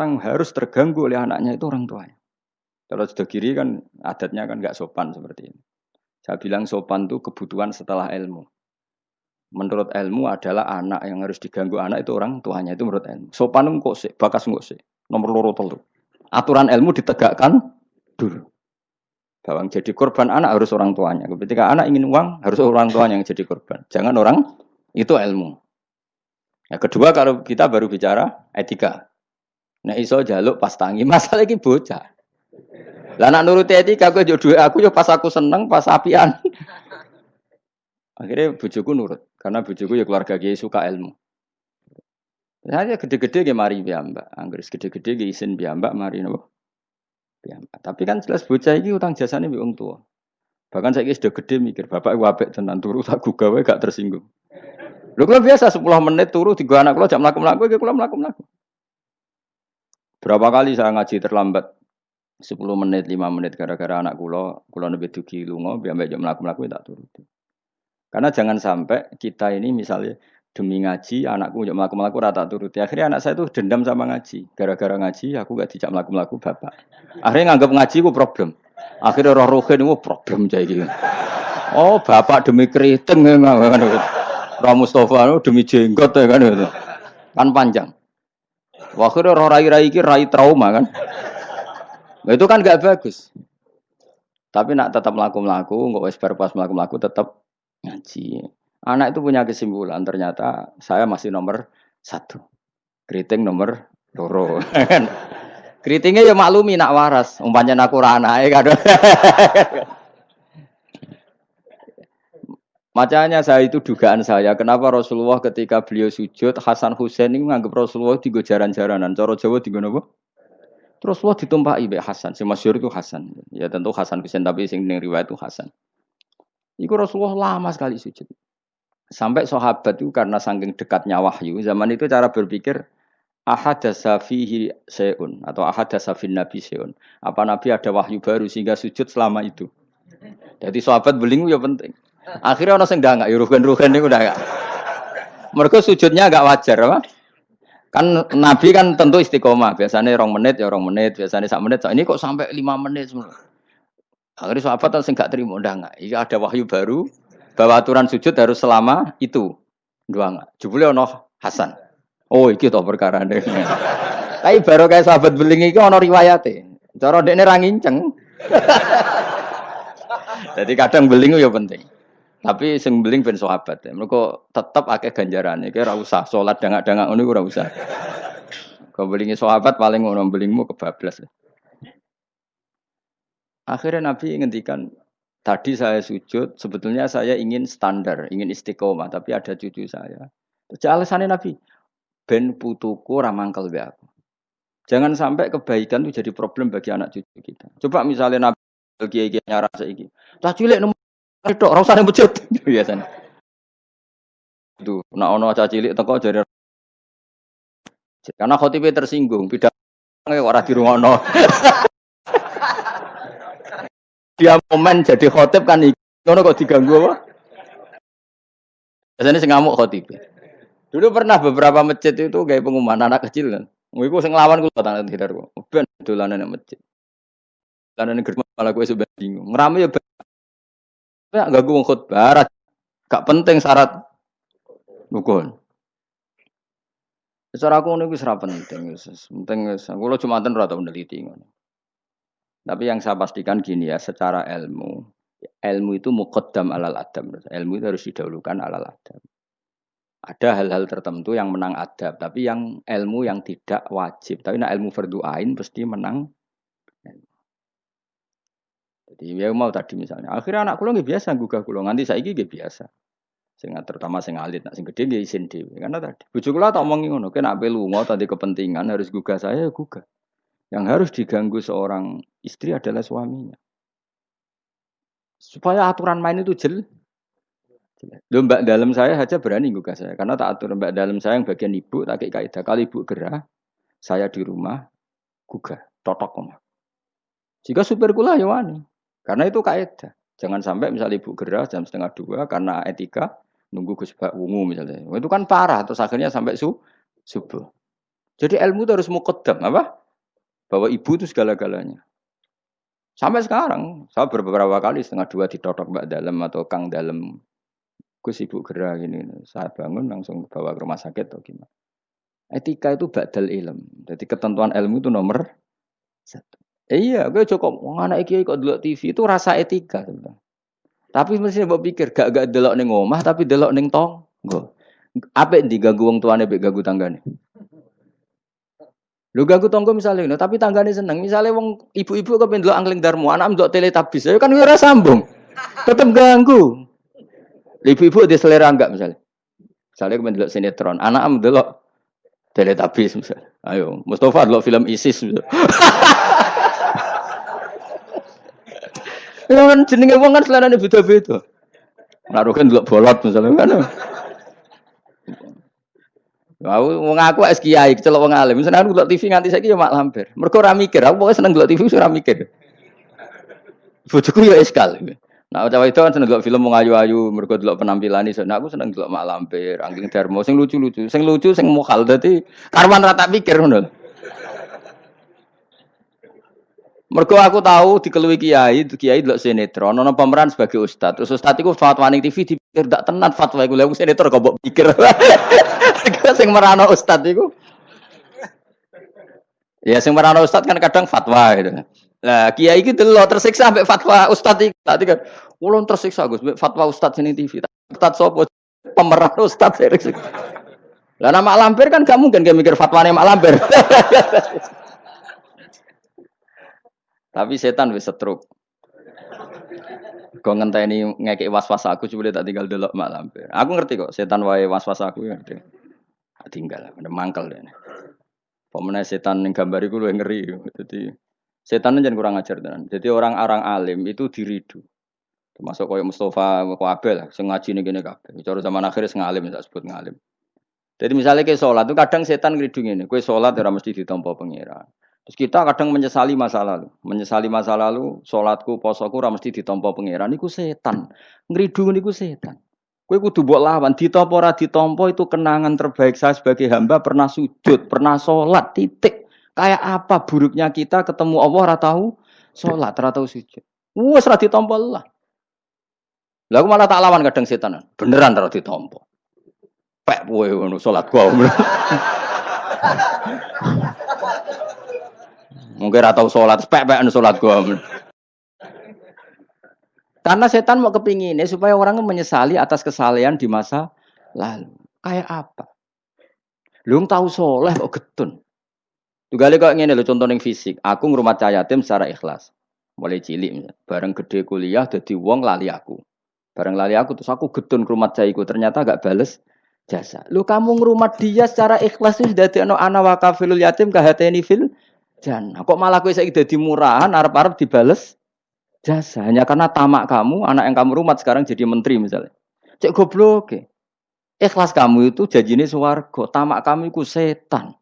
yang harus terganggu oleh anaknya itu orang tuanya. Kalau sudah kiri kan adatnya kan nggak sopan seperti ini. Saya bilang sopan itu kebutuhan setelah ilmu. Menurut ilmu adalah anak yang harus diganggu anak itu orang tuanya itu menurut ilmu. Sopan kok sih, bakas kok sih. Nomor loro telu. Aturan ilmu ditegakkan dulu. Bahwa yang jadi korban anak harus orang tuanya. Ketika anak ingin uang harus orang tuanya yang jadi korban. Jangan orang itu ilmu. Yang kedua kalau kita baru bicara etika. Nah iso jaluk pas tangi masalah ini bocah. Lah nak nuruti etika aku yo pas aku seneng pas apian. Akhirnya bojoku nurut karena bojoku ya keluarga kiai suka ilmu. Saya gede-gede ge mari piyambak, anggere gede-gede ge isin piyambak mari napa? Piyambak. Tapi kan jelas bocah iki utang jasane mbek wong tua. Bahkan saya sudah gede mikir, bapak iku apik tenan turu tak gugah wae gak tersinggung. Lho kula biasa 10 menit turu digo anak kula jam mlaku-mlaku iki kula mlaku-mlaku. Berapa kali saya ngaji terlambat 10 menit, 5 menit gara-gara anak kula nembe dugi lunga, biar jam mlaku-mlaku tak turuti. Karena jangan sampai kita ini misalnya demi ngaji, anakku jam mlaku-mlaku rata turuti. Akhirnya anak saya itu dendam sama ngaji. Gara-gara ngaji aku gak dijak mlaku-mlaku bapak. Akhirnya nganggap ngaji ku problem. Akhirnya roh rohin itu problem jadi gitu. Oh bapak demi keriting kan. Roh Mustafa demi jenggot ya kan gitu. Kan panjang. Akhirnya roh rai-rai iki rai trauma kan. Nah, itu kan gak bagus. Tapi nak tetap melaku-melaku, nggak wes pas melaku-melaku tetap ngaji. Anak itu punya kesimpulan. Ternyata saya masih nomor 1. Keriting nomor 2. Keritingnya ya maklumi nak waras. Umpamanya aku rana kan. Makanya saya itu dugaan saya. Kenapa Rasulullah ketika beliau sujud, Hasan Husain ini menganggap Rasulullah tiga jaran-jaranan. Cara Jawa tiga apa? Terus Allah ditumpahi be Hasan, si masyhur itu Hasan. Ya tentu Hasan Husain tapi sing ning riwayat itu Hasan. Iku Rasulullah lama sekali sujud. Sampai sahabat itu karena saking dekatnya wahyu, zaman itu cara berpikir ahadasa fihi syai'un atau ahadasa fin nabi syai'un. Apa nabi ada wahyu baru sehingga sujud selama itu. Jadi sahabat belingu ya penting. Akhirnya ono sing ndangak ya rugen-rugen niku ndangak. Mergo sujudnya agak wajar apa? Kan Nabi kan tentu istiqomah. Biasanya 2 menit ya 2 menit, biasanya 1 menit. Ini kok sampai 5 menit semua. Akhirnya sahabat sing gak terima ndak. Iki ada wahyu baru bahwa aturan sujud harus selama itu. Doang. Jebule ono Hasan. Oh, iki to perkarane. Tapi baru kayak sahabat beling iki ono riwayate. Cara dekne ra nginceng. Jadi kadang beling ya penting. Tapi sing beling ben sahabat. Mergo tetep akeh ganjarane. Iki ora usah salat dangak-dangak ngono ora usah. Kau belingi sahabat paling ngono belingmu kebablas. Akhirnya Nabi ngendikan, tadi saya sujud, sebetulnya saya ingin standar, ingin istiqomah, tapi ada cucu saya. Terus alasannya Nabi, ben putuku ramangkel be aku. Jangan sampai kebaikan itu jadi problem bagi anak cucu kita. Coba misalnya Nabi kiai-kiai nyara saiki. Lah cilik nomor tok ora usah nang masjid biasane. Itu nek ana cah cilik teko jare karena khotibe tersinggung, pidato ora dirungokno. Dia momen jadi khotib kan ngono kok diganggu apa? Biasanya sing ngamuk khotib. Dulu pernah beberapa masjid itu kayak pengumuman anak kecil kan. Iku sing nglawan kula tangan sekitarku. Ben dolanan nang masjid. Dolanan germas malah kowe sudah bingung. Ngrame ya enggak ganggu wong khotbah. Gak penting syarat rukun. Secara aku niku wis ora penting wis. Penting wis. Kula Jumatan ora tau neliti ngono. Tapi yang saya pastikan gini ya, secara ilmu itu muqaddam alal adab. Ilmu itu harus didahulukan alal adab. Ada hal-hal tertentu yang menang adab, tapi yang ilmu yang tidak wajib. Tapi nah ilmu fardhu ain pasti menang. Jadi ya mau tadi misalnya, akhirnya anak kula nggih biasa gugah kula, nganti saiki nggih biasa. Sing terutama sing alit, nak sing gede nggih isin dhewe. Karena tadi bojo kula tak omongi ngono, nek ape lunga tadi kepentingan harus gugah saya ya gugah. Yang harus diganggu seorang istri adalah suaminya. Supaya aturan main itu jelas. Loh, mbak dalam saya saja berani gugah saya. Karena tak atur mbak dalam saya yang bagian ibu, tak kayak kaidah. Kalau ibu gerah, saya di rumah, gugah. Totok omah. Jika supir kula ya wani. Karena itu kaidah. Jangan sampai misalnya ibu gerah jam 1:30 karena etika, nunggu Gus Bak wungu misalnya. Itu kan parah. Terus akhirnya sampai subuh. Jadi ilmu itu harus muqaddam apa? Bahwa ibu itu segala-galanya. Sampai sekarang, saya beberapa kali setengah dua ditotok Mbak Dalem atau Kang Dalem. Gus ibu gerak gini. Saya bangun langsung bawa ke rumah sakit atau gimana. Etika itu badal ilm. Jadi ketentuan ilmu itu nomor satu. Iya, gue cukup. Anak kiai kok delok TV itu rasa etika. Tapi mesti mbok pikir gak delok ning omah tapi delok ning tonggo. Apik ndi ganggu wong tuane mbek ganggu tanggane. Lho ganggu tonggo misalnya, tapi tanggane seneng. Misalnya wong ibu-ibu kepen delok Angling Darmo, anak delok Teletubbies, ya kan ora sambung. Tetep ganggu. Ibu-ibu di selera enggak misalnya. Misalnya kepen delok sinetron, anak delok Teletubbies misalnya. Ayo, Mustafa delok film ISIS. Ya kan jenenge wong kan selerane beda-beda. Ngaruh kan delok bolot misalnya kan. Wong aku es kiai kecelok wong alim. Misalnya aku delok TV nganti saiki ya mak lampir. Mergo ora mikir, aku pokoke seneng delok TV ora mikir. Bojoku ya eskal. Nah, cawe itu kan seneng delok film wong ayu-ayu, mergo delok penampilane. Nah, aku seneng delok mak lampir, Angling Darmo sing lucu-lucu. Sing lucu sing mokal dadi karwan ra tak pikir ngono. Mergo aku tahu dikeluwi kiai delok sinetron, ono pemeran sebagai ustad. Terus ustad iku fatwa ning TV dipikir ndak tenan fatwa iku. Lha sinetron kok mbok pikir. Sing merano ustad iku. Ya sing merano ustad kan kadang fatwa gitu. Lah kiai iki delok tersiksa sampai fatwa ustad iki. Tadi kan ulun tersiksa Gus fatwa ustad sini TV. Ustad sapa pemeran ustad. Lah nama lampir kan gak mungkin mikir fatwane mak lampir. Tapi setan wis setruk. Kok ngenteni ngekek was-was aku coba tak tinggal delok mak lampir. Aku ngerti kok setan wae was-was aku ngerti. Tak tinggal, ada mangkel deh. Pemenang setan yang gambar itu luwih ngeri. Jadi setan jangan kurang ajar tenan. Jadi orang-orang alim itu diridu. Termasuk koyo Mustafa Kabeh lah, sing ngaji ning kene kabeh. Cara zaman akhir sing ngalim tak sebut ngalim. Jadi misalnya ke sholat itu kadang setan ngridung ini. Kowe sholat ora mesti ditampa pangeran. Terus kita kadang menyesali masa lalu. Menyesali masa lalu, sholatku, posoku ora mesti ditampa pangeran. Iku setan. Ngridung niku setan. Kowe kudu mbok lawan, ditampa ora ditampa itu kenangan terbaik saya sebagai hamba pernah sujud, pernah sholat, titik. Kayak apa buruknya kita ketemu Allah ora tahu sholat, ora tahu sujud. Wes ora ditampa lah. Lah aku malah tak lawan kadang setan. Beneran ora ditampa. Pek kowe ngono salat gua. Mungkin ora tau salat, pek-pek salat gua. Karena setan mau kepinginnya supaya orang menyesali atas kesalahan di masa lalu. Kayak apa? Lu tahu soleh kok getun. Tugale kok ngene lho contoh ning fisik. Aku ngrumat cah yatim secara ikhlas. Mulai cilik bareng gede kuliah dadi wong lali aku. Bareng lali aku terus aku getun ngrumat cah iku ternyata gak bales jasa. Lu kamu ngrumat dia secara ikhlas itu dadekno ana wa kafilul yatim kahateni fil jannah. Kok malah kowe saiki dadi murahan arep-arep dibales jasa hanya karena tamak kamu, anak yang kamu rumat sekarang jadi menteri misalnya. Cek goblok. Ikhlas kamu itu janjine swarga, tamak kamu iku setan.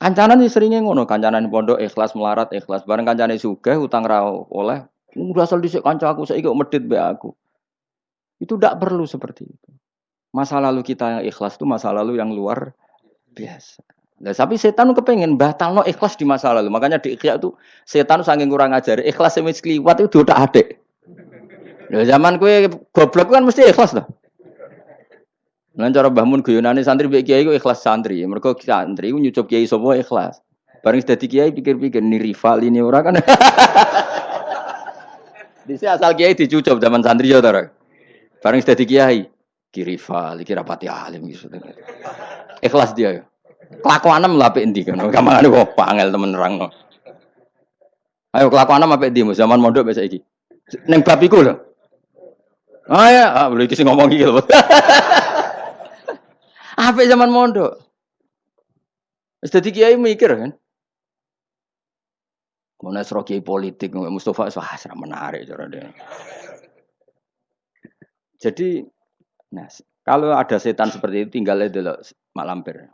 Kancanan seringnya ngono, kancanan pondok ikhlas melarat, ikhlas bareng kancane sugih utang ra oleh. Udah asal dhisik kanca aku saiki kok medhit mbek aku. Itu tidak perlu seperti itu. Masa lalu kita yang ikhlas itu masa lalu yang luar biasa. Nah, tapi setan kepengen batalno ikhlas di masa lalu. Makanya di Ikhya itu setan saking kurang ajar. Ikhlas yang kliwat itu udah adek. Nah, zaman kue goblok kan mesti ikhlas lah. Nah, cara Mbah Mun guyonane santri mbek kiai ku ikhlas santri. Mergo santri ku nyucup kiai sapa ikhlas. Bareng dadi kiai pikir-pikir ni rival ini ora kan. Dise asal kiai dicucup zaman santri yo ta. Bareng dadi kiai, ki rival, iki rapati alim gitu. Ikhlas dia. Kelakuanem lha apik endi kan. Kamane kok pangel temen nerangno. Ayo kelakuanem apik endi zaman mondok wis saiki. Ning bab iku lho. Ah ya, lho iki sing ngomong iki lho. Apik zaman mondok. Wis dadi kiai mikir kan. Mana sro kiai politik Mustafa wah ora menarik cara dia. Jadi nah, kalau ada setan seperti itu tinggal delok mak lampir.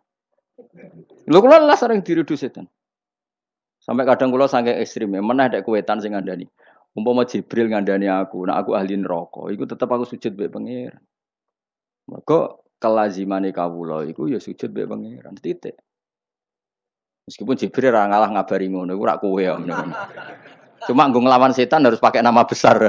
Lho kula lah sering diridu setan. Sampai kadang kula saking ekstrem meneh nek kuwetan sing ngandani. Umpama Jibril ngandani aku, nek aku ahli neraka, iku tetep aku sujud mbek pengira. Mergo kelazimane kawula iku ya sujud mbek pangeran titik. Meskipun Jibril ora ngalah ngabari ngono, iku ora kowe ya. Cuma nggo nglawan setan harus pakai nama besar.